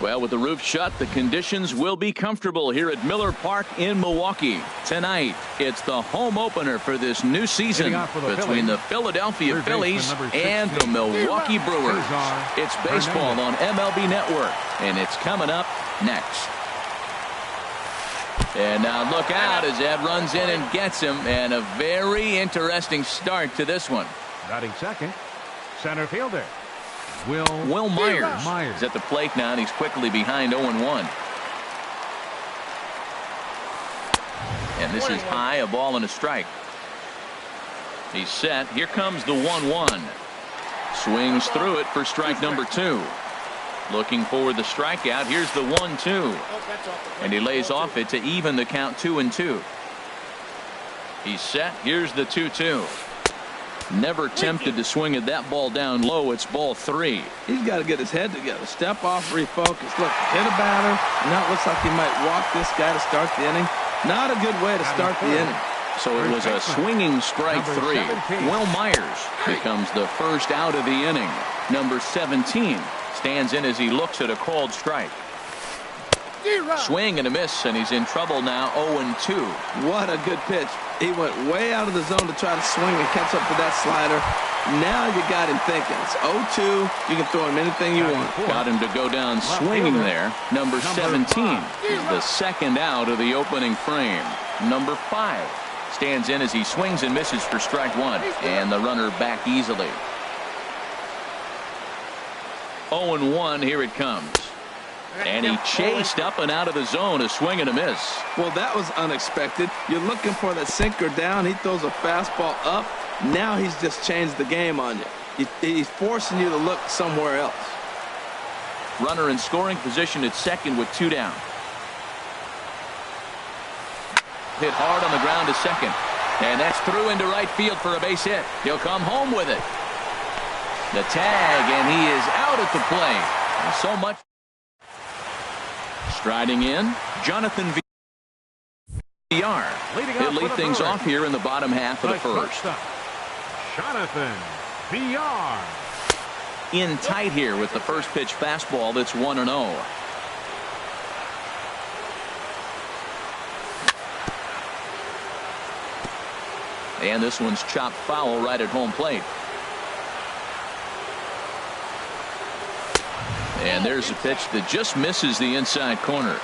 Well, with the roof shut, the conditions will be comfortable here at Miller Park in Milwaukee. Tonight, it's the home opener for this new season between the Philadelphia Phillies and the Milwaukee Brewers. It's baseball on MLB Network, and it's coming up next. And now look out as Ed runs in and gets him, and a very interesting start to this one. Batting second, center fielder Will Myers is at the plate now, and he's quickly behind 0-1. And this is high, a ball and a strike. He's set. Here comes the 1-1. Swings through it for strike number 2. Looking for the strikeout. Here's the 1-2. And he lays off it to even the count 2-2. He's set. Here's the 2-2. Never tempted to swing at that ball down low. It's ball 3. He's got to get his head together. Step off, refocus. Look, hit a batter. Now it looks like he might walk this guy to start the inning. Not a good way to start the inning. So it was a swinging strike 3. Will Myers becomes the first out of the inning. Number 17 stands in as he looks at a called strike. Swing and a miss, and he's in trouble now. 0-2. What a good pitch. He went way out of the zone to try to swing and catch up to that slider. Now you got him thinking. It's 0-2. You can throw him anything you want. Got him to go down swinging there. Number 17 is the second out of the opening frame. Number 5 stands in as he swings and misses for strike 1, and the runner back easily. 0-1. Here it comes. And he chased up and out of the zone, a swing and a miss. Well, that was unexpected. You're looking for the sinker down. He throws a fastball up. Now he's just changed the game on you. He's forcing you to look somewhere else. Runner in scoring position at second with 2 down. Hit hard on the ground to second. And that's through into right field for a base hit. He'll come home with it. The tag, and he is out at the plate. And so much. Striding in, Jonathan VR. He'll lead things off here in the bottom half of the first. Jonathan VR. In tight here with the first pitch fastball that's 1-0. And this one's chopped foul right at home plate. And there's a pitch that just misses the inside corner.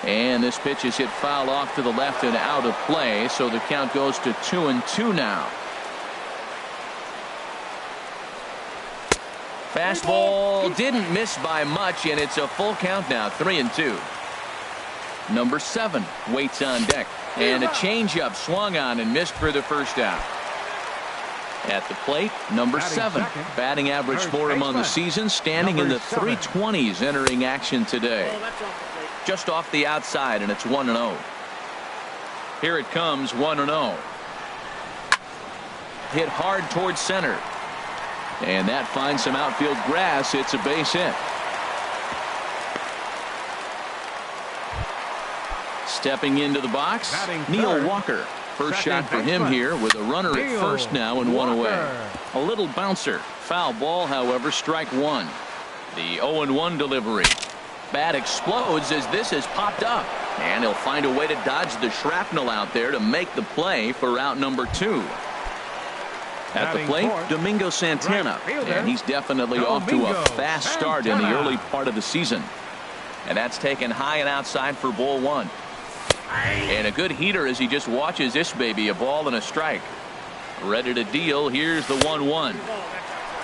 And this pitch is hit foul off to the left and out of play, so the count goes to 2-2 now. Fastball didn't miss by much, and it's a full count now, 3-2. Number 7 waits on deck, and a changeup swung on and missed for the first out. At the plate, number 7, batting average for him on the season, standing in the 320s entering action today. Just off the outside, and it's 1-0. Here it comes, 1-0. Hit hard towards center. And that finds some outfield grass. It's a base hit. Stepping into the box, Neil Walker. First shot for him here with a runner at first now and 1 away. A little bouncer. Foul ball, however, strike 1. The 0-1 delivery. Bat explodes as this has popped up. And he'll find a way to dodge the shrapnel out there to make the play for out number 2. At the plate, Domingo Santana. And he's definitely off to a fast start in the early part of the season. And that's taken high and outside for ball 1. And a good heater as he just watches this baby, a ball and a strike. Ready to deal. Here's the 1-1.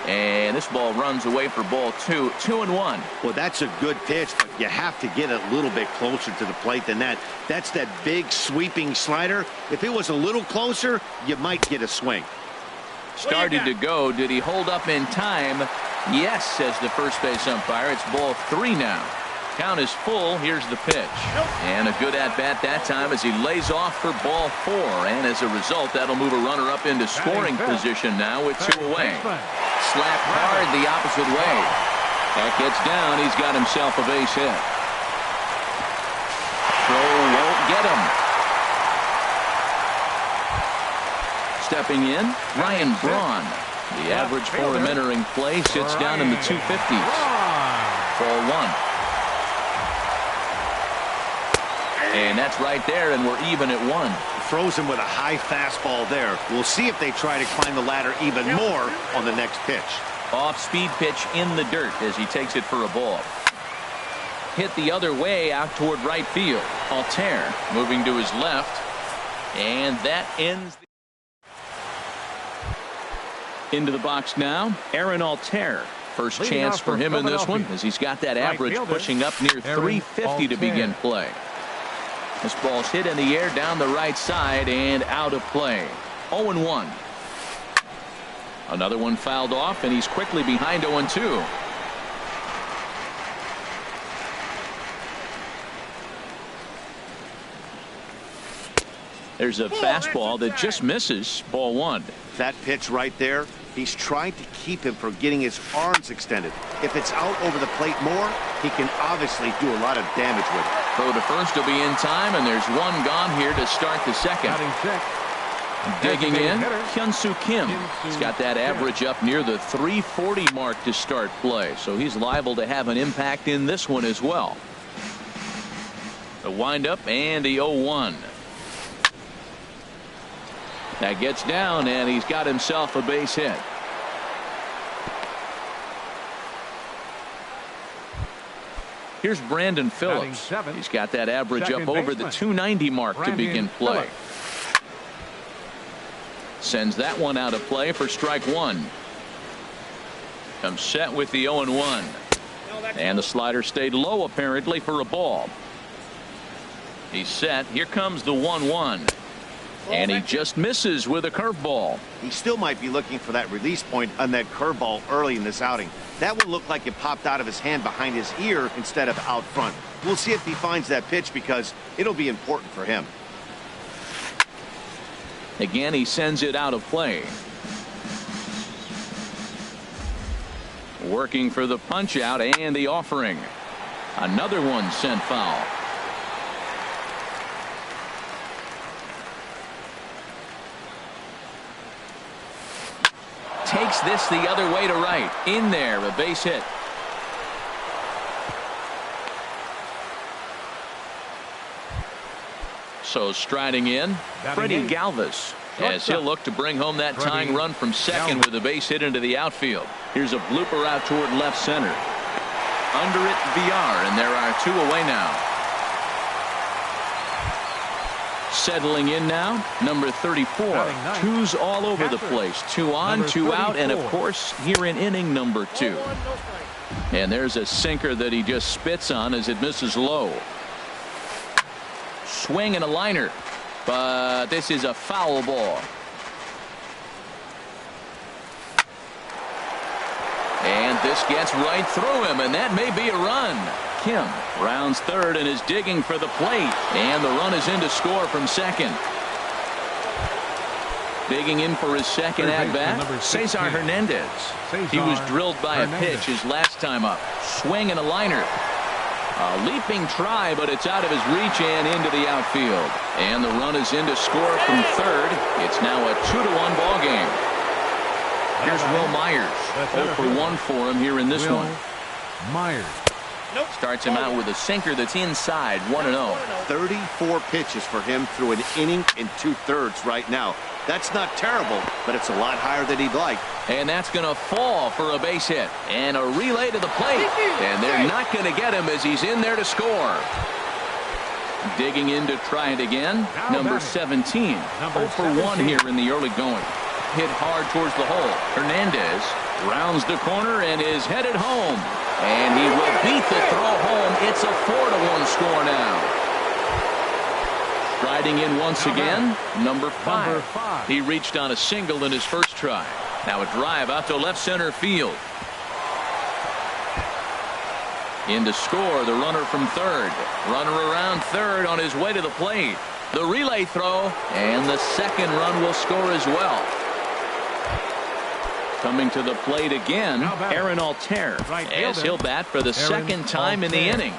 And this ball runs away for ball 2. 2-1. Well, that's a good pitch, but you have to get a little bit closer to the plate than that. That's that big sweeping slider. If it was a little closer, you might get a swing. Started to go. Did he hold up in time? Yes, says the first base umpire. It's ball 3 now. Count is full. Here's the pitch. And a good at-bat that time as he lays off for ball 4. And as a result, that'll move a runner up into scoring position now with 2 away. Slapped hard the opposite way. That gets down. He's got himself a base hit. Throw won't get him. Stepping in, Ryan Braun. The average for him entering play sits down in the 250s. Ball one. And that's right there, and we're even at one. Throws him with a high fastball there. We'll see if they try to climb the ladder even more on the next pitch. Off-speed pitch in the dirt as he takes it for a ball. Hit the other way out toward right field. Altair moving to his left, and that ends. Into the box now, Aaron Altair. First chance for him in this one, as he's got that average pushing up near 350 to begin play. This ball's hit in the air down the right side and out of play. 0-1. Another one fouled off, and he's quickly behind 0-2. There's a fastball that just misses. Ball one. That pitch right there, he's trying to keep him from getting his arms extended. If it's out over the plate more, he can obviously do a lot of damage with it. Throw to first will be in time, and there's one gone here to start the second. Digging in, Hyun-Soo Kim. He's got that average up near the 340 mark to start play, so he's liable to have an impact in this one as well. The windup and the 0-1. That gets down, and he's got himself a base hit. Here's Brandon Phillips. He's got that average up over the 290 mark to begin play. Sends that one out of play for strike one. Comes set with the 0-1. And the slider stayed low apparently for a ball. He's set. Here comes the 1-1. And he just misses with a curveball. He still might be looking for that release point on that curveball early in this outing. That one looked like it popped out of his hand behind his ear instead of out front. We'll see if he finds that pitch because it'll be important for him. Again, he sends it out of play. Working for the punch out and the offering. Another one sent foul. Takes this the other way to right. In there, a base hit. So striding in, Freddie Galvis, as he'll look to bring home that tying run from second with a base hit into the outfield. Here's a blooper out toward left center. Under it, VR, and there are two away now. Settling in now, number 34. Twos all over the place. 2 on, 2 out, and of course here in inning number 2. And there's a sinker that he just spits on as it misses low. Swing and a liner, but this is a foul ball. And this gets right through him, and that may be a run. Kim rounds third and is digging for the plate, and the run is in to score from second. Digging in for his second at bat, Cesar Hernandez. He was drilled by a pitch his last time up. Swing and a liner. A leaping try, but it's out of his reach and into the outfield. And the run is in to score from third. It's now a 2-1 ball game. Here's Will Myers. 0 for 1 for him here in this one. Myers. Starts him out with a sinker that's inside, 1-0. 34 pitches for him through an inning and 2/3 right now. That's not terrible, but it's a lot higher than he'd like. And that's going to fall for a base hit. And a relay to the plate. And they're not going to get him as he's in there to score. Digging in to try it again. Number 17. 0 for 1 here in the early going. Hit hard towards the hole. Hernandez rounds the corner and is headed home. And he will beat the throw home. It's a 4-1 score now. Striding in once again, number 5. He reached on a single in his first try. Now a drive out to left center field. In to score, the runner from third. Runner around third on his way to the plate. The relay throw, and the second run will score as well. Coming to the plate again, Aaron Altair, as he'll bat for the second time in the inning.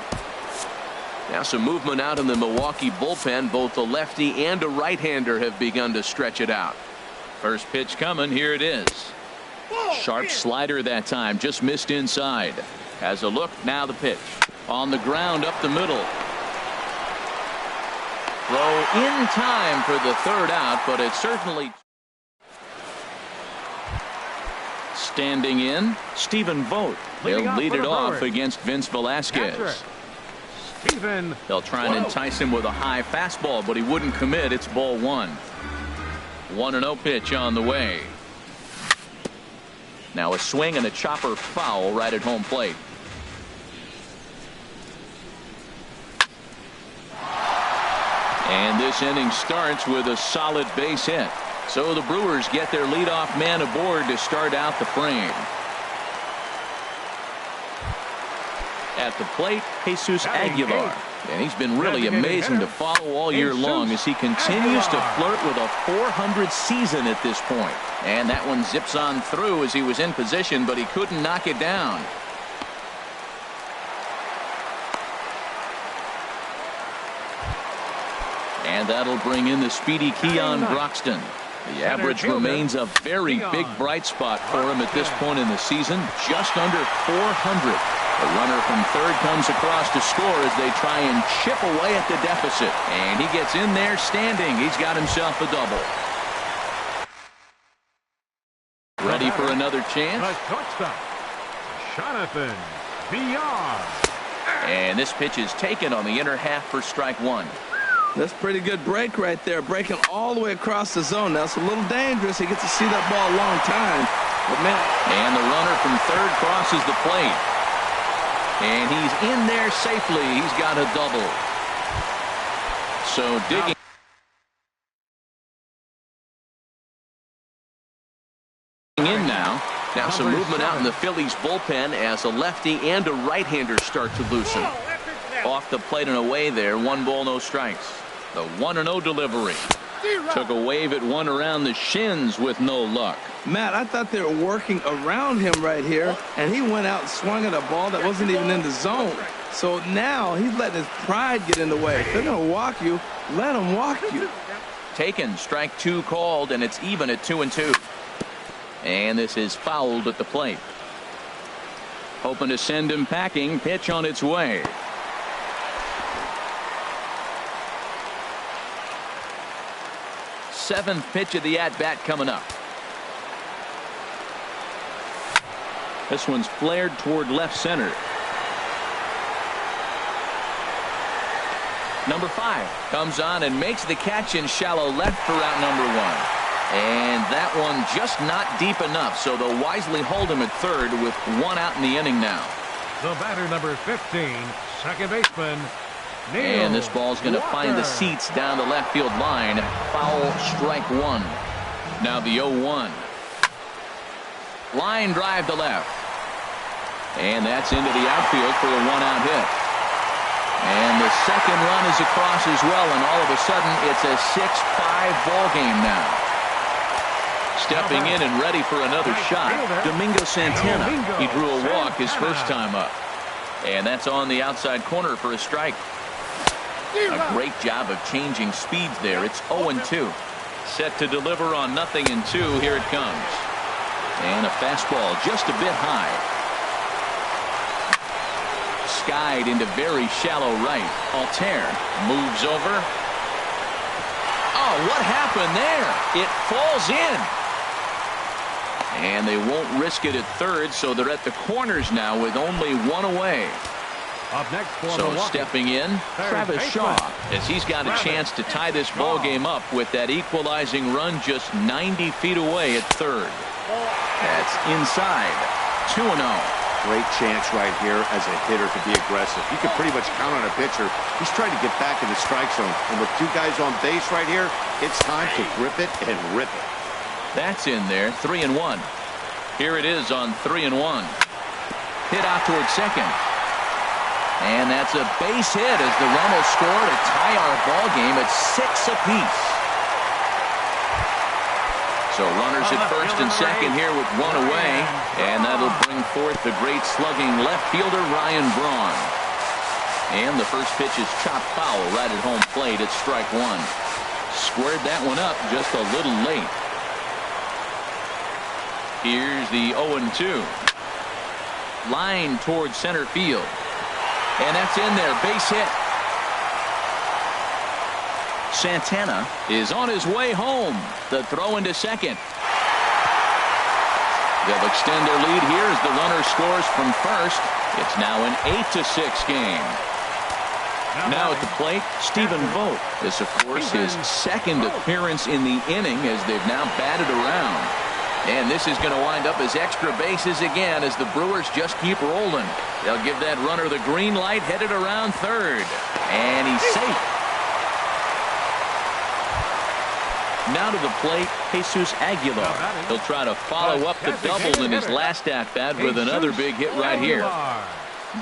Now some movement out in the Milwaukee bullpen. Both a lefty and a right-hander have begun to stretch it out. First pitch coming. Here it is. Sharp slider that time, just missed inside. Has a look, now the pitch. On the ground up the middle. Throw in time for the third out, but it's certainly. Standing in, Stephen Vogt. He'll lead it off against Vince Velasquez. They'll try and entice him with a high fastball, but he wouldn't commit. It's ball one. 1-0 pitch on the way. Now a swing and a chopper foul right at home plate. And this inning starts with a solid base hit. So the Brewers get their leadoff man aboard to start out the frame. At the plate, Jesus Aguilar. And he's been really amazing to follow all year long as he continues to flirt with a .400 season at this point. And that one zips on through as he was in position, but he couldn't knock it down. And that'll bring in the speedy Keon Broxton. The average remains a very big bright spot for him at this point in the season, just under .400. The runner from third comes across to score as they try and chip away at the deficit. And he gets in there standing. He's got himself a double. Ready for another chance? Jonathan VR. And this pitch is taken on the inner half for strike one. That's pretty good break right there, breaking all the way across the zone. Now it's a little dangerous. He gets to see that ball a long time. But man. And the runner from third crosses the plate. And he's in there safely. He's got a double. So digging in now. Now some movement out in the Phillies bullpen as a lefty and a right-hander start to loosen. Off the plate and away there. 1 ball, no strikes. The 1-0 delivery. Took a wave at one around the shins with no luck. Matt, I thought they were working around him right here, and he went out and swung at a ball that wasn't even in the zone. So now he's letting his pride get in the way. If they're going to walk you, let them walk you. Taken, strike two called, and it's even at 2-2. And this is fouled at the plate. Hoping to send him packing. Pitch on its way. Seventh pitch of the at-bat coming up. This one's flared toward left center. Number 5 comes on and makes the catch in shallow left for out number 1. And that one just not deep enough, so they'll wisely hold him at third with 1 out in the inning now. The batter, number 15, second baseman. And this ball's going to find the seats down the left field line. Foul, strike 1. Now the 0-1. Line drive to left. And that's into the outfield for a 1-out hit. And the second run is across as well, and all of a sudden it's a 6-5 ball game now. Stepping in and ready for another shot, Domingo Santana. He drew a walk his first time up. And that's on the outside corner for a strike. A great job of changing speeds there. It's 0-2. Set to deliver on 0-2. Here it comes. And a fastball just a bit high. Skied into very shallow right. Altair moves over. Oh, what happened there? It falls in. And they won't risk it at third, so they're at the corners now with only 1 away. Up next for So Milwaukee, stepping in, Travis Shaw, as he's got a chance to tie this ball game up with that equalizing run just 90 feet away at third. That's inside. 2-0. Great chance right here as a hitter to be aggressive. You can pretty much count on a pitcher. He's trying to get back in the strike zone. And with 2 guys on base right here, it's time to grip it and rip it. That's in there. 3-1. Here it is on 3-1. Hit out towards second. And that's a base hit as the run will score to tie our ball game at 6 apiece. So runners at first and second here with 1 away. And that'll bring forth the great slugging left fielder Ryan Braun. And the first pitch is chopped foul right at home plate at strike 1. Squared that one up just a little late. Here's the 0-2. Line towards center field. And that's in there. Base hit. Santana is on his way home. The throw into second. They'll extend their lead here as the runner scores from first. It's now an 8-6 game. Now at the plate, Stephen Vogt. This, of course, his second appearance in the inning as they've now batted around. And this is going to wind up as extra bases again as the Brewers just keep rolling. They'll give that runner the green light, headed around third. And he's safe. Now to the plate, Jesus Aguilar. He'll try to follow up the double in his last at-bat with another big hit right here.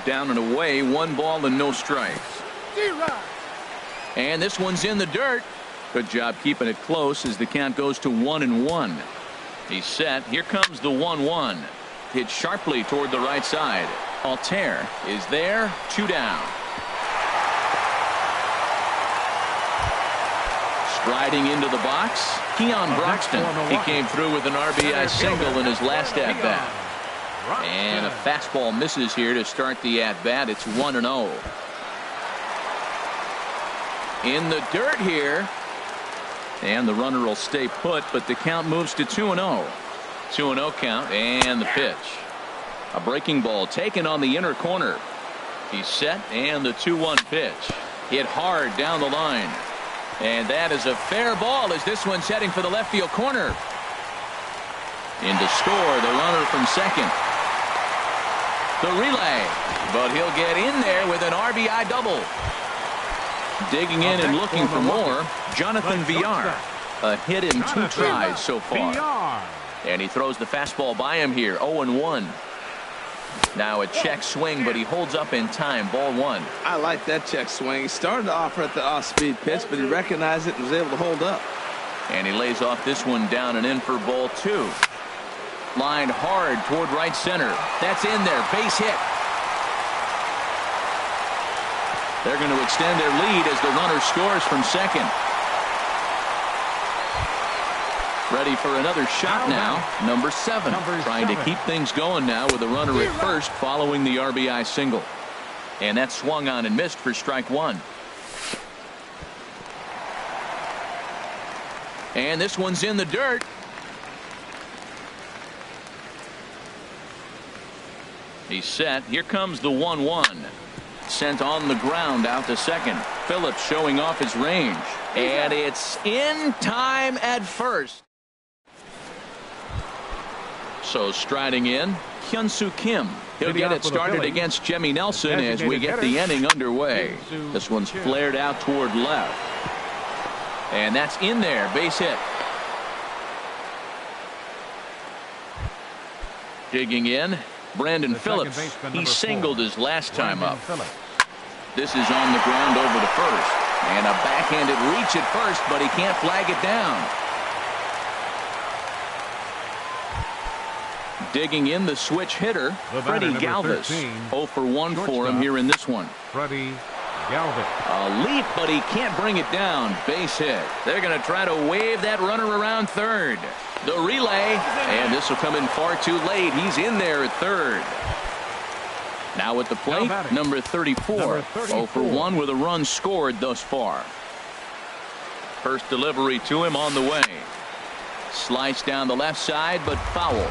Down and away, 1 ball and no strikes. And this one's in the dirt. Good job keeping it close as the count goes to 1-1. He's set. Here comes the 1-1. Hit sharply toward the right side. Altair is there. 2 down. Striding into the box, Keon Broxton. He came through with an RBI single in his last at-bat. And a fastball misses here to start the at-bat. It's 1-0. In the dirt here. And the runner will stay put, but the count moves to 2-0. 2-0 count, and the pitch. A breaking ball taken on the inner corner. He's set, and the 2-1 pitch. Hit hard down the line. And that is a fair ball as this one's heading for the left field corner. In to score, the runner from second. The relay, but he'll get in there with an RBI double. Digging in and looking for more, Jonathan Villar. A hit in 2 tries so far. And he throws the fastball by him here, 0-1. Now a check swing, but he holds up in time, ball 1. I like that check swing. He started to offer at the off-speed pitch, but he recognized it and was able to hold up. And he lays off this one down and in for ball 2. Lined hard toward right center. That's in there, base hit. They're going to extend their lead as the runner scores from second. Ready for another shot now. Number 7. Trying to keep things going now with a runner at first following the RBI single. And that swung on and missed for strike 1. And this one's in the dirt. He's set. Here comes the 1-1. Sent on the ground out to second. Phillips showing off his range. And it's in time at first. So striding in, Hyun-Soo Kim. He'll get it started against Jimmy Nelson as we get the inning underway. This one's flared out toward left. And that's in there, base hit. Digging in, Brandon Phillips. He singled his last time up. This is on the ground over to first. And a backhanded reach at first, but he can't flag it down. Digging in, the switch hitter, Freddie Galvis. 0 for 1 for him here in this one. Freddie Galvis. A leap, but he can't bring it down. Base hit. They're going to try to wave that runner around third. The relay, and this will come in far too late. He's in there at third. Now at the plate, number 34. 0 for 1 with a run scored thus far. First delivery to him on the way. Slice down the left side, but foul.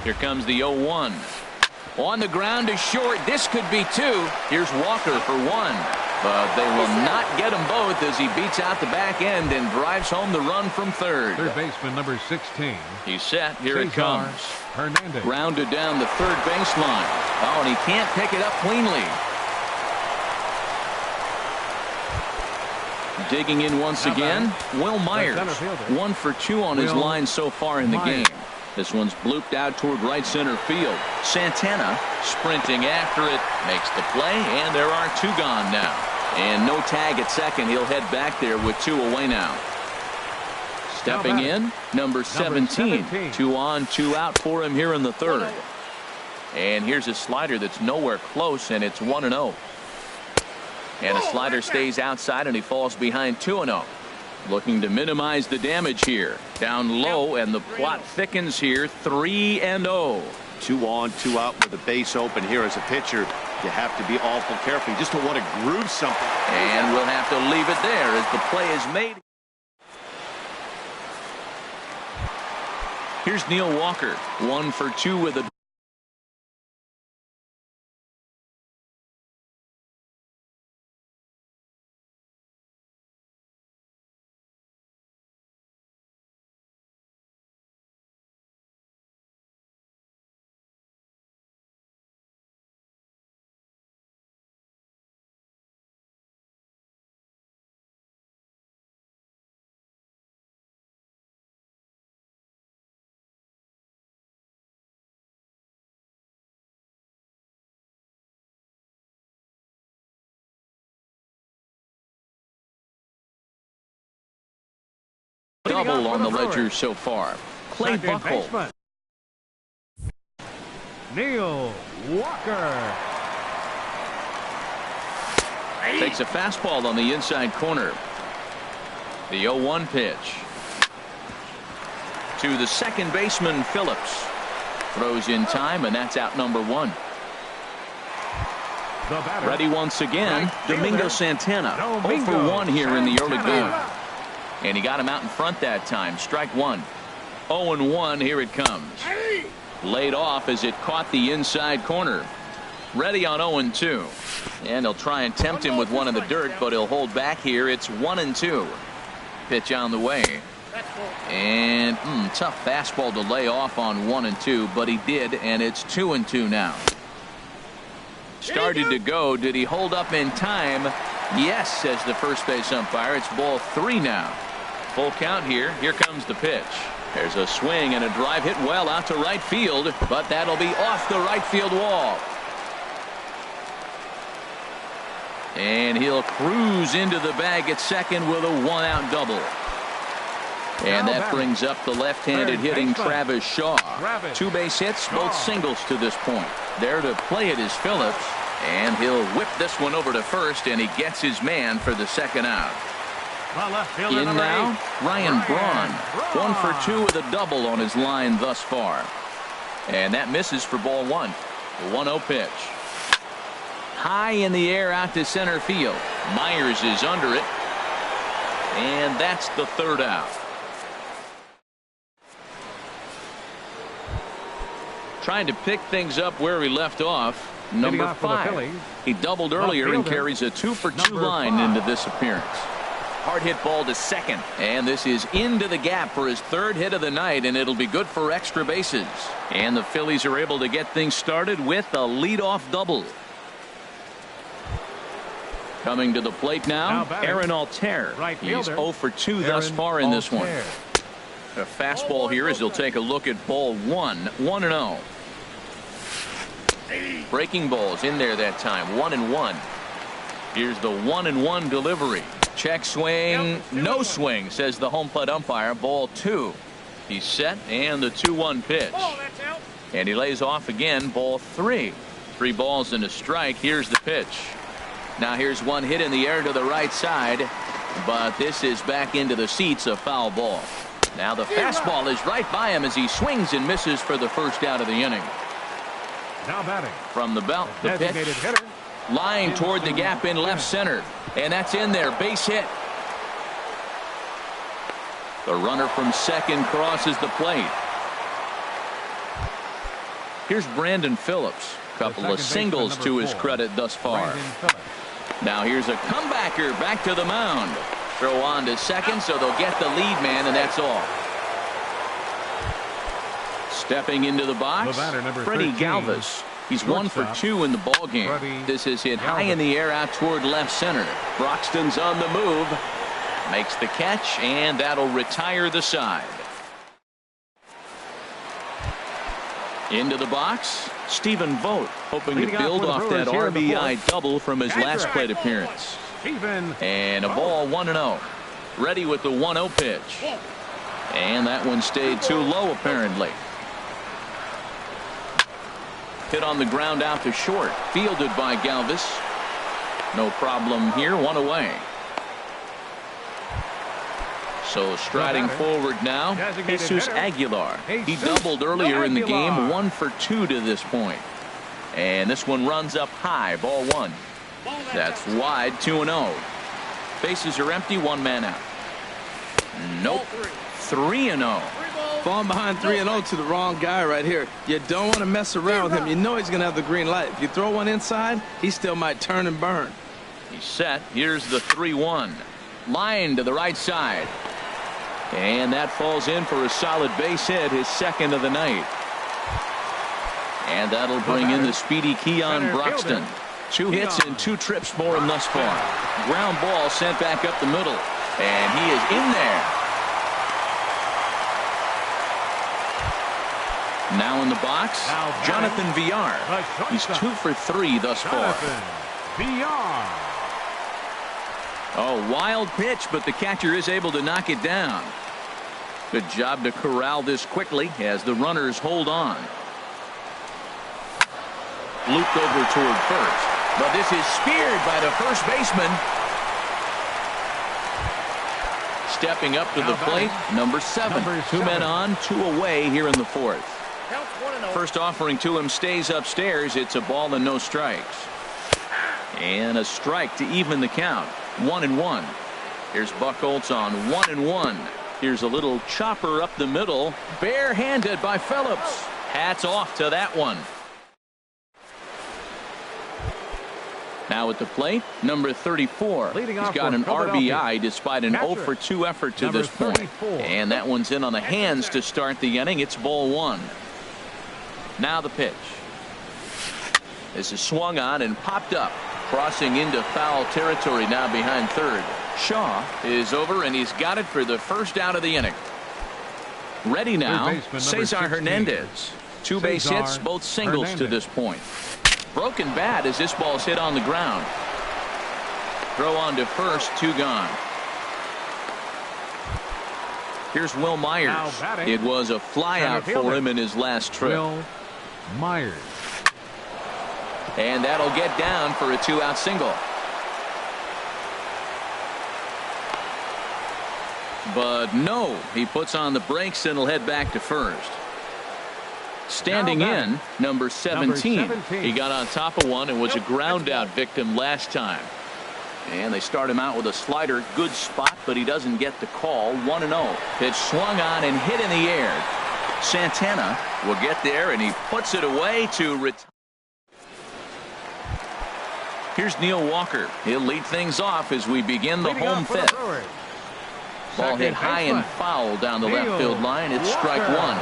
Here comes the 0-1. On the ground to short. This could be 2. Here's Walker for 1. But they will not get them both as he beats out the back end and drives home the run from third. Third baseman number 16. He's set. Here it comes. Hernandez. Grounded down the third baseline. Oh, and he can't pick it up cleanly. Digging in once again, Will Myers. 1 for 2 on his line so far in the game. This one's blooped out toward right center field. Santana sprinting after it, makes the play, and there are 2 gone now. And no tag at second. He'll head back there with 2 away now. Stepping in, number 17. 2 on, 2 out for him here in the third. And here's a slider that's nowhere close, and it's 1-0. And a slider stays outside, and he falls behind 2-0. Looking to minimize the damage here. Down low, and the plot thickens here. 3-0. 2 on, 2 out with the base open here. As a pitcher, you have to be awful careful. You just don't want to groove something. And we'll have to leave it there as the play is made. Here's Neil Walker. 1 for 2 with a double on the ledger so far. Clay Buckle. Neil Walker. Takes a fastball on the inside corner. The 0-1 pitch. To the second baseman, Phillips. Throws in time, and that's out number 1. Ready once again, Domingo Santana. 0 for 1 here in the early going. And he got him out in front that time. Strike 1. 0-1. Here it comes. Laid off as it caught the inside corner. Ready on 0-2. And he'll try and tempt him with one in the dirt, but he'll hold back here. It's 1-2. Pitch on the way. And tough fastball to lay off on 1-2, but he did, and it's 2-2 now. Started to go. Did he hold up in time? Yes, says the first base umpire. It's ball 3 now. Full count here. Here comes the pitch. There's a swing and a drive hit well out to right field, but that'll be off the right field wall. And he'll cruise into the bag at second with a 1-out double. And that brings up the left-handed hitting Travis Shaw. 2 base hits, both singles to this point. There to play it is Phillips, and he'll whip this one over to first, and he gets his man for the second out. In now, Ryan Braun. 1 for 2 with a double on his line thus far. And that misses for ball 1. The 1-0 pitch. High in the air out to center field. Myers is under it. And that's the 3rd out. Trying to pick things up where he left off. Number 5. He doubled earlier and carries a 2 for 2 line into this appearance. Hard hit ball to second, and this is into the gap for his 3rd hit of the night, and it'll be good for extra bases. And the Phillies are able to get things started with a leadoff double. Coming to the plate now, Aaron Altair. He's 0 for 2 thus far in this one. A fastball here as he'll take a look at ball 1. 1-0. Breaking balls in there that time. 1-1. Here's the 1-1 delivery. Check swing. No swing, says the home plate umpire. Ball 2. He's set, and the 2-1 pitch. And he lays off again. Ball 3. 3 balls and a strike. Here's the pitch. Now here's one hit in the air to the right side, but this is back into the seats, a foul ball. Now the fastball is right by him as he swings and misses for the first out of the inning. Now batting from the belt, the pitch. Hitter. Line toward the gap in left center, and that's in there. Base hit. The runner from second crosses the plate. Here's Brandon Phillips. Couple of singles to his credit thus far. Now here's a comebacker back to the mound. Throw on to second, so they'll get the lead man, and that's all. Stepping into the box, Freddie Galvis. He's 1 for 2 in the ballgame. This is hit high in the air out toward left center. Broxton's on the move. Makes the catch, and that'll retire the side. Into the box, Stephen Vogt, hoping to build off that RBI double from his last plate appearance. And a ball 1-0. Ready with the 1-0 pitch. And that one stayed too low, apparently. Hit on the ground out to short. Fielded by Galvis. No problem here. 1 away. So striding forward now, Jesus Aguilar. He doubled earlier in the game, 1 for 2 to this point. And this one runs up high, ball 1. That's wide, 2-0. Bases are empty, 1 man out. Nope, 3-0. Falling behind 3-0 to the wrong guy right here. You don't want to mess around with him. You know he's going to have the green light. If you throw one inside, he still might turn and burn. He's set. Here's the 3-1. Line to the right side. And that falls in for a solid base hit, his second of the night. And that'll bring in the speedy Keon Broxton. 2 hits and 2 trips for him thus far. Ground ball sent back up the middle. And he is in there. Now in the box, Jonathan Villar. He's 2 for 3 thus far. Oh, wild pitch, but the catcher is able to knock it down. Good job to corral this quickly as the runners hold on. Looped over toward first, but this is speared by the first baseman. Stepping up to the plate, number 7. 2 men on, 2 away here in the 4th. First offering to him stays upstairs. It's a ball and no strikes. And a strike to even the count. 1-1. Here's Buchholz on 1-1. Here's a little chopper up the middle. Barehanded by Phillips. Hats off to that one. Now at the plate, number 34. He's got an RBI despite an 0 for 2 effort to this point. And that one's in on the hands to start the inning. It's ball 1. Now the pitch. This is swung on and popped up. Crossing into foul territory now behind third. Shaw is over, and he's got it for the first out of the inning. Ready now, Cesar Hernandez. 2 base hits, both singles to this point. Broken bat as this ball's hit on the ground. Throw on to first, 2 gone. Here's Will Myers. It was a flyout for him in his last trip. Will Myers. And that'll get down for a 2-out single. But no, he puts on the brakes and will head back to first. Standing in, number 17. He got on top of one and was a ground out victim last time. And they start him out with a slider. Good spot, but he doesn't get the call. 1-0. Pitch swung on and hit in the air. Santana will get there, and he puts it away to retire. Here's Neil Walker. He'll lead things off as we begin the home 5th. Ball hit high and foul down the left field line. It's strike 1.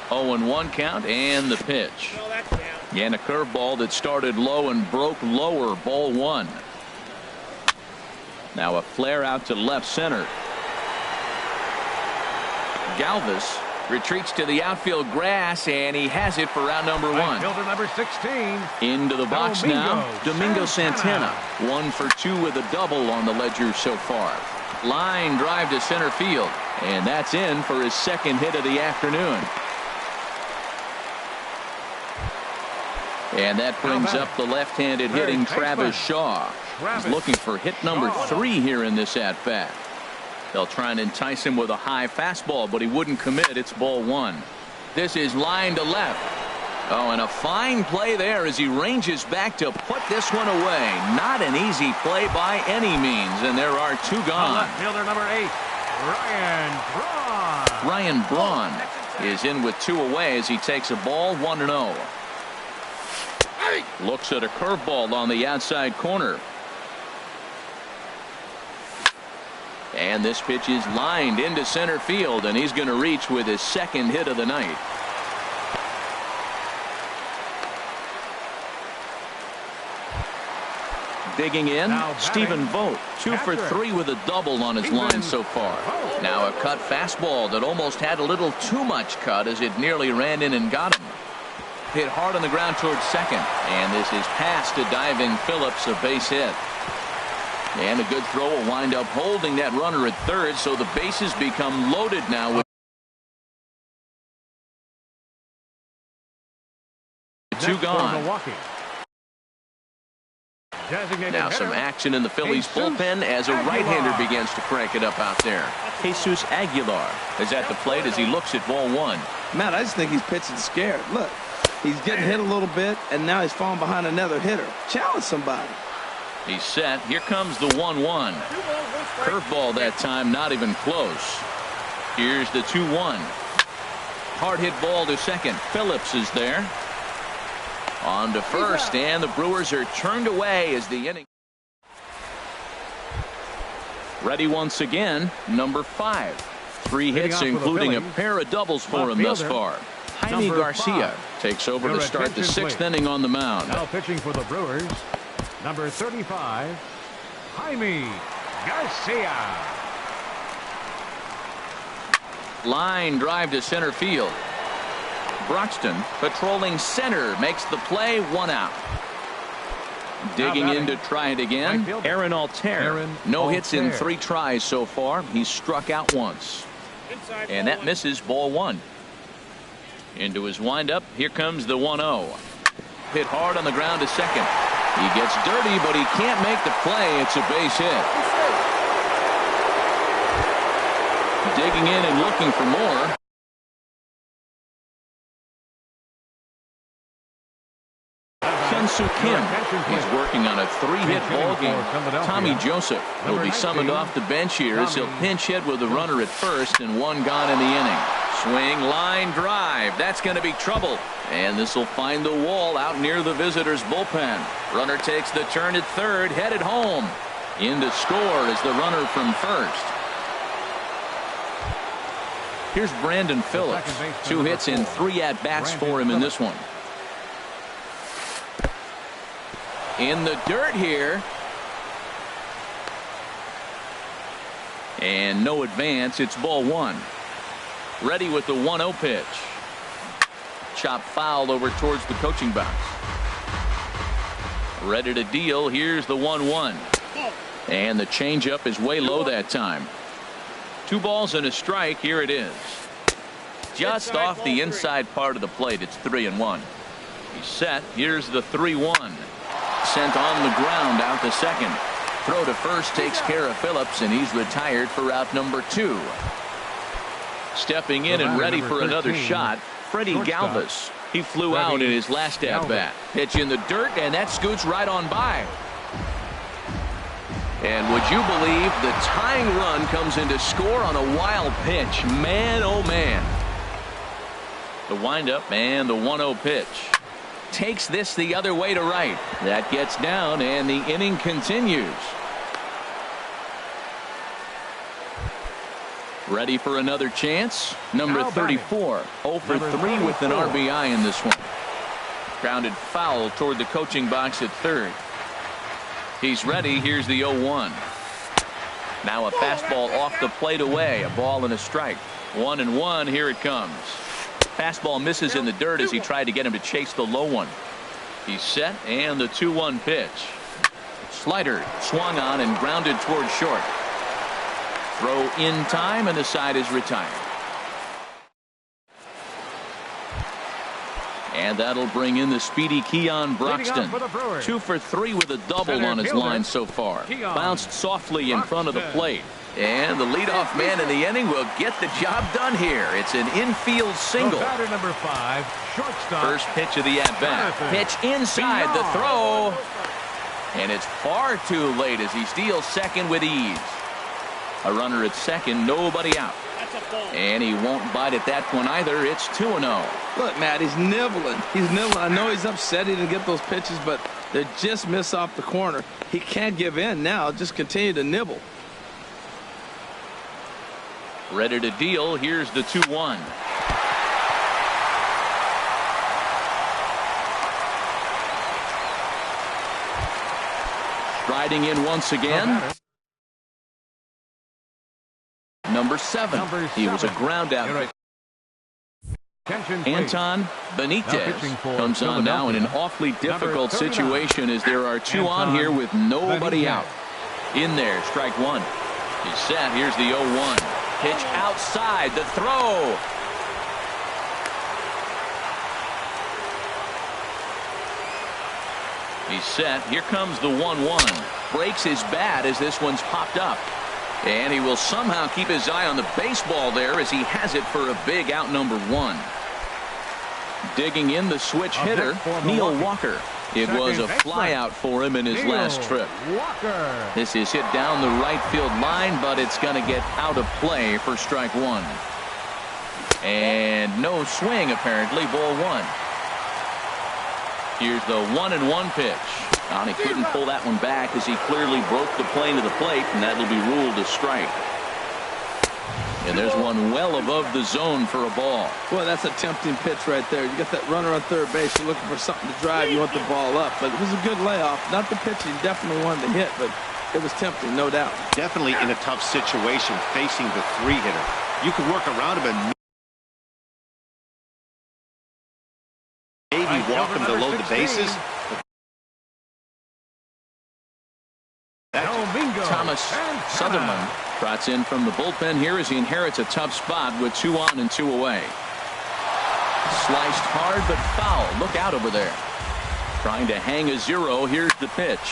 0-1 count and the pitch. And a curveball that started low and broke lower, ball 1. Now a flare out to left center. Galvis retreats to the outfield grass, and he has it for round number 1. Fielder number 16. Into the box now, Domingo Santana. 1 for 2 with a double on the ledger so far. Line drive to center field, and that's in for his second hit of the afternoon. And that brings up the left-handed hitting Travis Shaw. He's looking for hit number 3 here in this at-bat. They'll try and entice him with a high fastball, but he wouldn't commit. It's ball 1. This is line to left. Oh, and a fine play there as he ranges back to put this one away. Not an easy play by any means, and there are 2 gone. Left fielder number 8, Ryan Braun. Ryan Braun is in with 2 away as he takes a ball, 1-0. Looks at a curveball on the outside corner. And this pitch is lined into center field, and he's going to reach with his second hit of the night. Digging in, Stephen Vogt, 2 for 3 with a double on his line so far. Now a cut fastball that almost had a little too much cut as it nearly ran in and got him. Hit hard on the ground towards second, and this is past to diving Phillips, a base hit. And a good throw will wind up holding that runner at third, so the bases become loaded now with 2 gone. Designated Now some hitter, action in the Phillies Jesus bullpen as a right-hander begins to crank it up out there. Jesus Aguilar is at the plate as he looks at ball one. Matt, I just think he's pitching scared. Look, he's getting hit a little bit, and now he's falling behind another hitter. Challenge somebody. He's set. Here comes the 1-1. Curveball that time, not even close. Here's the 2-1. Hard hit ball to second. Phillips is there. On to first, and the Brewers are turned away as the inning. Ready once again, number 5. 3 hits, including a pair of doubles for him thus far. Jaime Garcia takes over to start the 6th inning on the mound. Now pitching for the Brewers, number 35, Jaime Garcia. Line drive to center field. Broxton patrolling center makes the play, 1 out. Digging in to try it again, Aaron Altair. No hits in 3 tries so far. He's struck out once. And that misses, ball 1. Into his windup, here comes the 1-0. Hit hard on the ground to second. He gets dirty, but he can't make the play. It's a base hit. Digging in and looking for more. Hyun-Soo Kim. He's working on a 3-hit ball game. Tommy Joseph will be summoned off the bench here as he'll pinch hit with the runner at first and 1 gone in the inning. Swing, line drive. That's going to be trouble. And this will find the wall out near the visitors' bullpen. Runner takes the turn at third, headed home. In to score is the runner from first. Here's Brandon Phillips. 2 hits in 3 at-bats for him in this one. In the dirt here. And no advance. It's ball 1. Ready with the 1-0 pitch. Chop fouled over towards the coaching box. Ready to deal. Here's the 1-1. And the changeup is way low that time. 2 balls and a strike. Here it is. Just off the inside part of the plate. It's 3-1. He's set. Here's the 3-1. Sent on the ground out to second. Throw to first takes care of Phillips, and he's retired for out number 2. Stepping in and ready for another shot, Freddie Galvis. He flew out in his last at-bat. Pitch in the dirt, and that scoots right on by. And would you believe the tying run comes in to score on a wild pitch? Man, oh man. The windup and the 1-0 pitch. Takes this the other way to right. That gets down, and the inning continues. Ready for another chance? Number 34. 0 for 3 with an RBI in this one. Grounded foul toward the coaching box at third. He's ready. Here's the 0-1. Now a fastball off the plate away. A ball and a strike. 1-1. Here it comes. Fastball misses in the dirt as he tried to get him to chase the low one. He's set, and the 2-1 pitch. Slider swung on and grounded towards short. Throw in time, and the side is retired. And that'll bring in the speedy Keon Broxton. 2 for 3 with a double on his line so far. Bounced softly in front of the plate. And the leadoff man in the inning will get the job done here. It's an infield single. Batter number 5, shortstop. First pitch of the at-bat. Pitch inside the throw. And it's far too late as he steals second with ease. A runner at second, nobody out. And he won't bite at that one either. It's 2-0. Look, Matt, he's nibbling. He's nibbling. I know he's upset he didn't get those pitches, but they just miss off the corner. He can't give in now. Just continue to nibble. Ready to deal. Here's the 2-1. Striding in once again. Number 7. He was a ground out. Anton Benitez comes on now in an awfully difficult situation as there are 2 on here with nobody out. In there, strike 1. He's set. Here's the 0-1. Pitch outside, the throw. He's set. Here comes the 1-1. Breaks his bat as this one's popped up. And he will somehow keep his eye on the baseball there as he has it for a big out number 1. Digging in the switch hitter, Neil Walker. It was a flyout for him in his last trip. This is hit down the right field line, but it's going to get out of play for strike 1. And no swing, apparently, ball 1. Here's the 1-1 pitch. And he couldn't pull that one back as he clearly broke the plane to the plate, and that'll be ruled a strike. And there's one well above the zone for a ball. Well, that's a tempting pitch right there. You got that runner on third base. You're looking for something to drive. You want the ball up. But it was a good layoff. Not the pitch he definitely wanted to hit, but it was tempting, no doubt. Definitely in a tough situation facing the 3-hitter. You can work around him and maybe walk him to load the bases. Thomas Sutherland trots in from the bullpen here as he inherits a tough spot with 2 on and 2 away. Sliced hard but foul. Look out over there. Trying to hang a 0. Here's the pitch.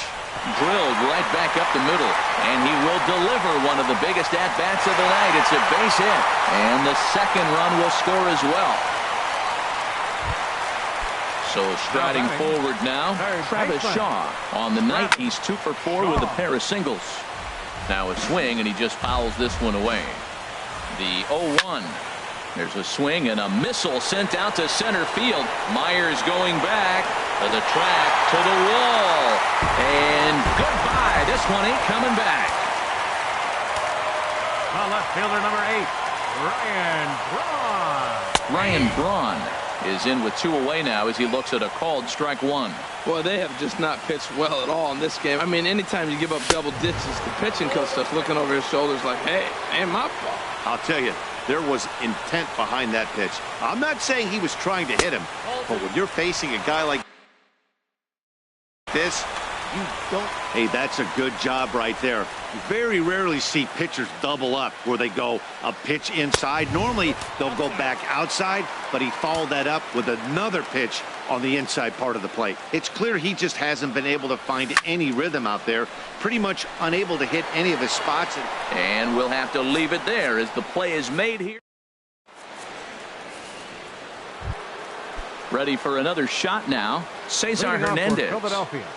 Drilled right back up the middle. And he will deliver one of the biggest at-bats of the night. It's a base hit. And the second run will score as well. So striding forward now, Travis Shaw. On the night, he's 2 for 4 with a pair of singles. Now a swing, and he just fouls this one away. The 0-1. There's a swing and a missile sent out to center field. Myers going back to the track, to the wall. And goodbye. This one ain't coming back. The left fielder, number 8, Ryan Braun. Ryan Braun is in with 2 away now as he looks at a called strike 1. Boy, they have just not pitched well at all in this game. I mean, anytime you give up double digits, the pitching coach starts looking over his shoulders like, hey, ain't my fault. I'll tell you, there was intent behind that pitch. I'm not saying he was trying to hit him, but when you're facing a guy like this, you don't. Hey, that's a good job right there. You very rarely see pitchers double up where they go a pitch inside. Normally they'll go back outside, but he followed that up with another pitch on the inside part of the plate. It's clear he just hasn't been able to find any rhythm out there. Pretty much unable to hit any of his spots. And we'll have to leave it there as the play is made here. Ready for another shot now. Cesar Hernandez.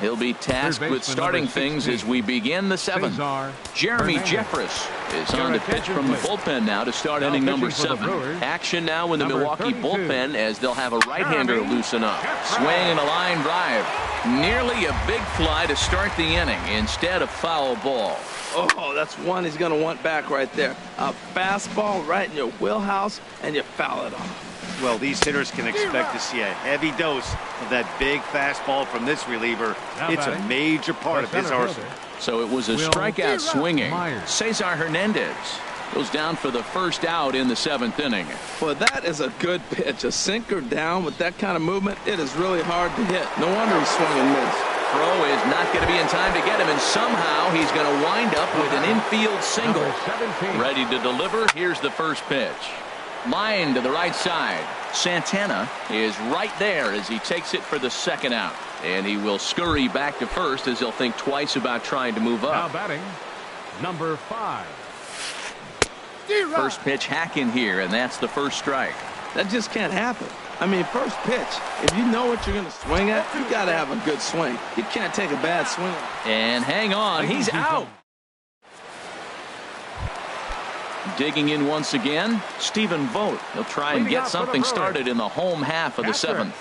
He'll be tasked with starting things as we begin the 7th. Jeremy Jeffress is on to pitch from the bullpen now to start inning number 7. Action now in the Milwaukee bullpen as they'll have a right-hander loosen up. Swing and a line drive. Nearly a big fly to start the inning. Instead, a foul ball. Oh, that's one he's going to want back right there. A fastball right in your wheelhouse, and you foul it off. Well, these hitters can expect to see a heavy dose of that big fastball from this reliever. It's a major part of his arsenal. So it was a strikeout swinging. Cesar Hernandez goes down for the first out in the 7th inning. Well, that is a good pitch. A sinker down with that kind of movement, it is really hard to hit. No wonder he swung and missed. Throw is not going to be in time to get him, and somehow he's going to wind up with an infield single. Ready to deliver. Here's the first pitch. Line to the right side. Santana is right there as he takes it for the second out. And he will scurry back to first as he'll think twice about trying to move up. Now batting, number 5. First pitch hack in here, and that's the first strike. That just can't happen. I mean, first pitch, if you know what you're going to swing at, you got to have a good swing. You can't take a bad swing. And hang on, he's out. Digging in once again, Stephen Vogt. He'll try and get something started in the home half of the 7th.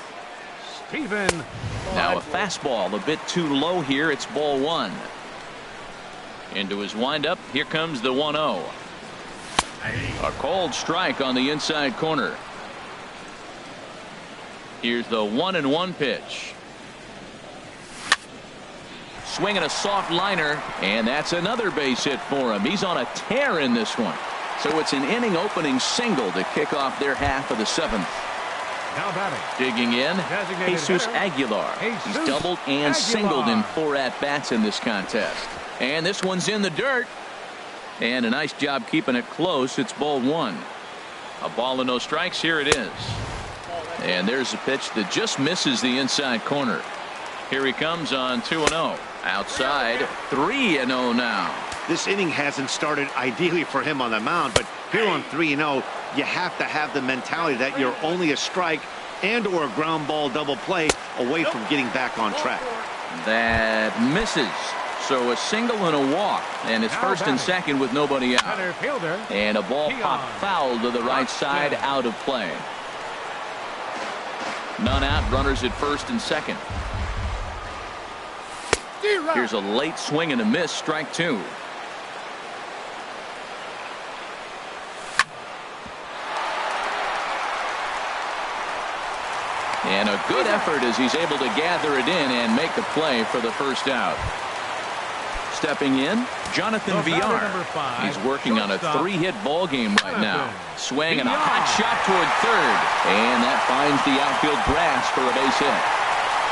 Now a fastball a bit too low here. It's ball 1. Into his windup. Here comes the 1-0. A cold strike on the inside corner. Here's the 1-1 pitch. Swinging a soft liner, and that's another base hit for him. He's on a tear in this one. So it's an inning opening single to kick off their half of the 7th. Now batting. Digging in, Jesus Aguilar. He's doubled and singled in 4 at-bats in this contest. And this one's in the dirt. And a nice job keeping it close. It's ball 1. A ball and no strikes. Here it is. And there's a pitch that just misses the inside corner. Here he comes on 2-0. Outside, 3-0 now. This inning hasn't started ideally for him on the mound, but here on 3-0, you have to have the mentality that you're only a strike and or a ground ball double play away from getting back on track. That misses. So a single and a walk, and it's first and second with nobody out. And a ball popped foul to the right side, out of play. None out, runners at first and second. Here's a late swing and a miss, strike two. And a good effort as he's able to gather it in and make the play for the first out. Stepping in, Jonathan Villar. He's working on a 3-hit ball game right now. Swing and a hot shot toward third. And that finds the outfield grass for a base hit.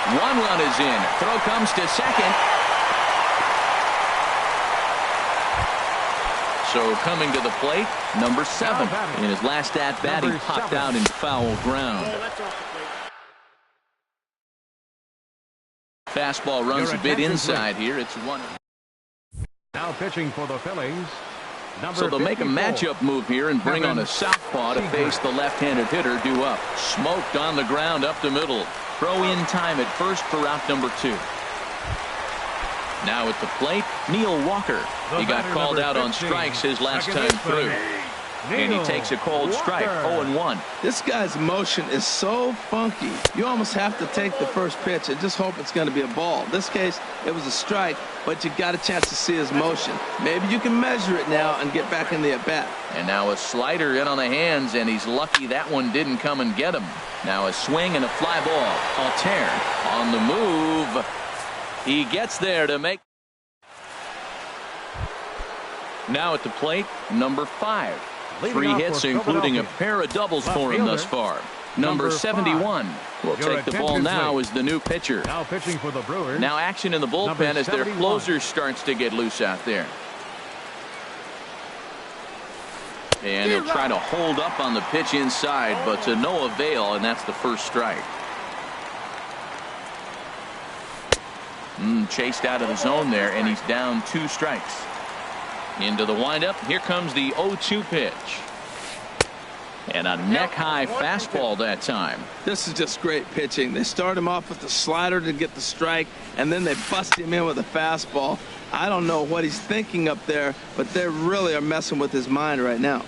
1 run is in. Throw comes to second. So coming to the plate, number 7. In his last at-bat, he popped out in foul ground. Fastball runs a bit inside here. It's 1. Now pitching for the Phillies. So they'll make a matchup move here and bring on a southpaw to face the left-handed hitter due up. Smoked on the ground up the middle. Throw in time at first for out number 2. Now at the plate, Neil Walker. He got called out on strikes his last time through. And he takes a cold strike, 0-1. This guy's motion is so funky. You almost have to take the first pitch and just hope it's going to be a ball. In this case, it was a strike, but you got a chance to see his motion. Maybe you can measure it now and get back in the at-bat. And now a slider in on the hands, and he's lucky that one didn't come and get him. Now a swing and a fly ball. Altair on the move. He gets there to make. Now at the plate, number 5. 3 hits, including a pair of doubles for him thus far. Number 71 will take the ball now as the new pitcher. Now pitching for the Brewers. Now action in the bullpen as their closer starts to get loose out there. And he'll try to hold up on the pitch inside, but to no avail, and that's the first strike. Chased out of the zone there, and he's down 2 strikes. Into the windup. Here comes the 0-2 pitch. And a neck-high fastball that time. This is just great pitching. They start him off with the slider to get the strike, and then they bust him in with a fastball. I don't know what he's thinking up there, but they really are messing with his mind right now.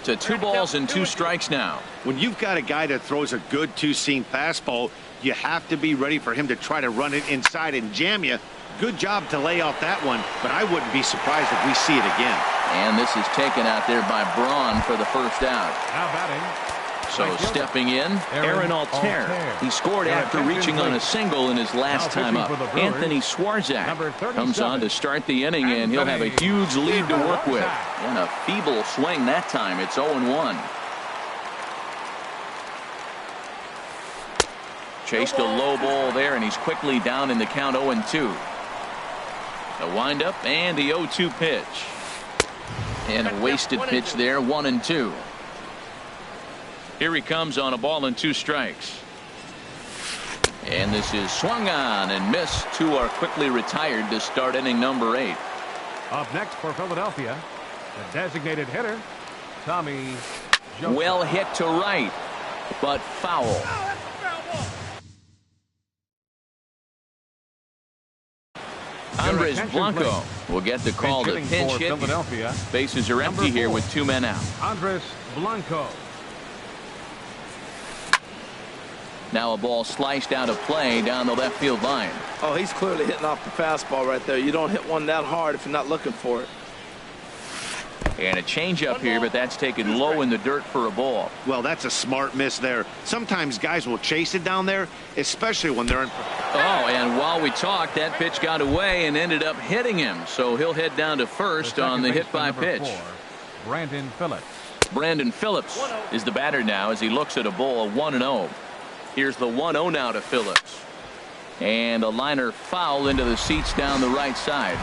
To 2 balls and 2 strikes now. When you've got a guy that throws a good 2-seam fastball, you have to be ready for him to try to run it inside and jam you. Good job to lay off that one, but I wouldn't be surprised if we see it again. And this is taken out there by Braun for the first out. Now batting. So stepping in, Aaron Altair. He scored after reaching on a single in his last time up. Anthony Swarzak comes on to start the inning, and he'll have a huge lead to work with. And a feeble swing that time. It's 0-1. Chased a low ball there, and he's quickly down in the count 0-2. The windup and the 0-2 pitch. And a wasted pitch there, 1-2. Here he comes on a ball and 2 strikes. And this is swung on and missed. 2 are quickly retired to start inning number 8. Up next for Philadelphia, the designated hitter, Tommy Joseph. Well hit to right, but foul. Andres Blanco will get the call to pinch hit. Bases are empty here with 2 men out. Andres Blanco. Now a ball sliced out of play down the left field line. Oh, he's clearly hitting off the fastball right there. You don't hit one that hard if you're not looking for it. And a changeup here, but that's taken low in the dirt for a ball. Well, that's a smart miss there. Sometimes guys will chase it down there, especially when they're in. Oh, and while we talked, that pitch got away and ended up hitting him. So he'll head down to first on the hit by pitch. Brandon Phillips. Brandon Phillips is the batter now as he looks at a ball 1-0. Here's the 1-0 now to Phillips. And a liner foul into the seats down the right side.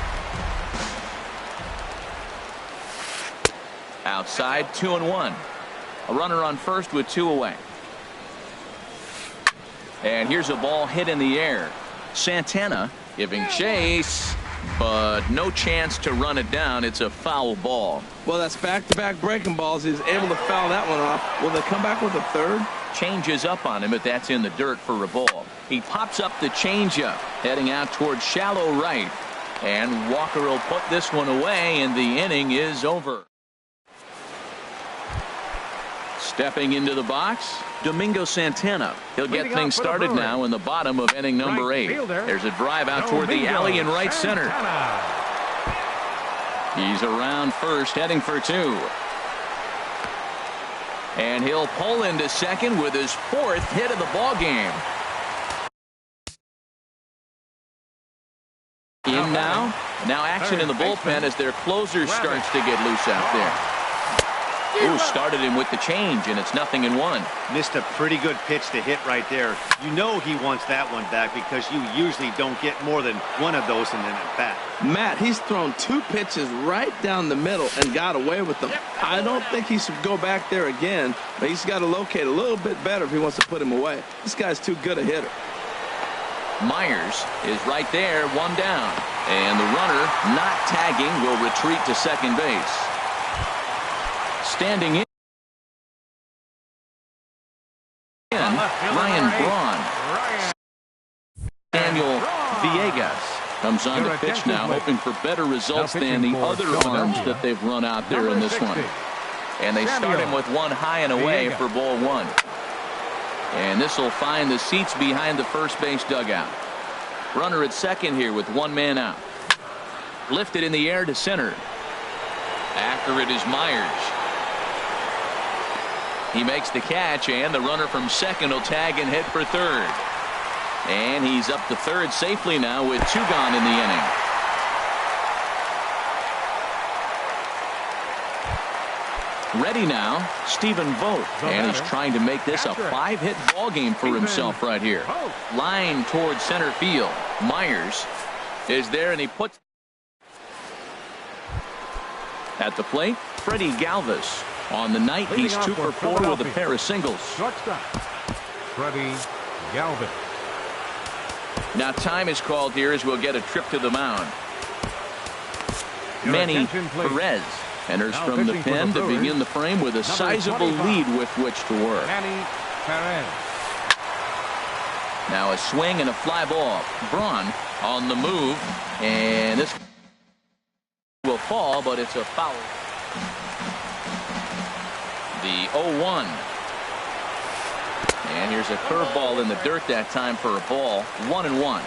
Outside, 2-1. A runner on first with 2 away. And here's a ball hit in the air. Santana giving chase, but no chance to run it down. It's a foul ball. Well, that's back-to-back breaking balls. He's able to foul that one off. Will they come back with a third? Changes up on him, but that's in the dirt for a ball. He pops up the changeup, heading out towards shallow right. And Walker will put this one away, and the inning is over. Stepping into the box, Domingo Santana. He'll get things started now in the bottom of inning number 8. There's a drive out toward the alley in right center. He's around first, heading for 2. And he'll pull into second with his 4th hit of the ball game. In now action in the bullpen as their closer starts to get loose out there. Ooh, started him with the change, and it's 0-1. Missed a pretty good pitch to hit right there. You know he wants that one back because you usually don't get more than one of those in an at-bat. Matt, he's thrown 2 pitches right down the middle and got away with them. I don't think he should go back there again, but he's got to locate a little bit better if he wants to put him away. This guy's too good a hitter. Myers is right there, 1 down. And the runner, not tagging, will retreat to second base. Standing in, Ryan Braun. Daniel Villegas comes on to pitch now, hoping for better results than the other arms that they've run out there in this one. And they start him with 1 high and away for ball 1. And this will find the seats behind the first base dugout. Runner at second here with 1 man out. Lifted in the air to center. After it is Myers. He makes the catch, and the runner from second will tag and head for third. And he's up to third safely now with 2 gone in the inning. Ready now, Stephen Vogt, and he's trying to make this a 5-hit ball game for himself right here. Line towards center field. Myers is there, and he puts at the plate. Freddie Galvis. On the night, he's 2 for 4 with a pair of singles. Freddie Galvis. Now time is called here as we'll get a trip to the mound. Manny Perez enters from the pen to begin the frame with a sizable lead with which to work. Manny Perez. Now a swing and a fly ball. Braun on the move, and this will fall, but it's a foul. The 0-1. And here's a curveball in the dirt that time for a ball. 1-1.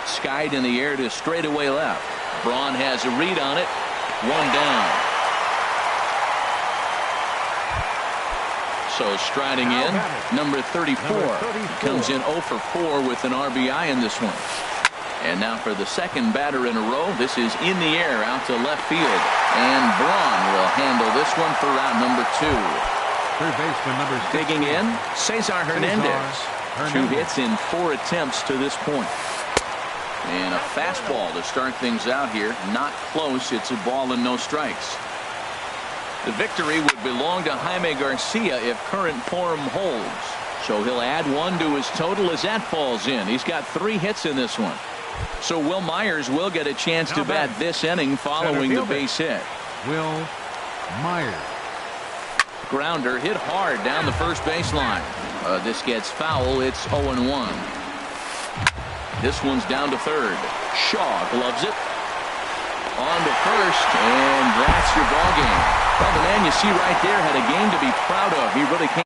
Skied in the air to straightaway left. Braun has a read on it. 1 down. So striding in, number 34. Comes in 0 for 4 with an RBI in this one. And now for the second batter in a row. This is in the air out to left field. And Braun will handle this one for round number 2. Third baseman number 6. Digging in, Cesar Hernandez. 2 hits in 4 attempts to this point. And a fastball to start things out here. Not close. It's a ball and no strikes. The victory would belong to Jaime Garcia if current form holds. So he'll add 1 to his total as that falls in. He's got 3 hits in this one. So Will Myers will get a chance to bat this inning following the base hit. Will Myers. Grounder hit hard down the first baseline. This gets foul. It's 0-1. This one's down to third. Shaw gloves it. On to first, and that's your ball game. Well, the man you see right there had a game to be proud of. He really came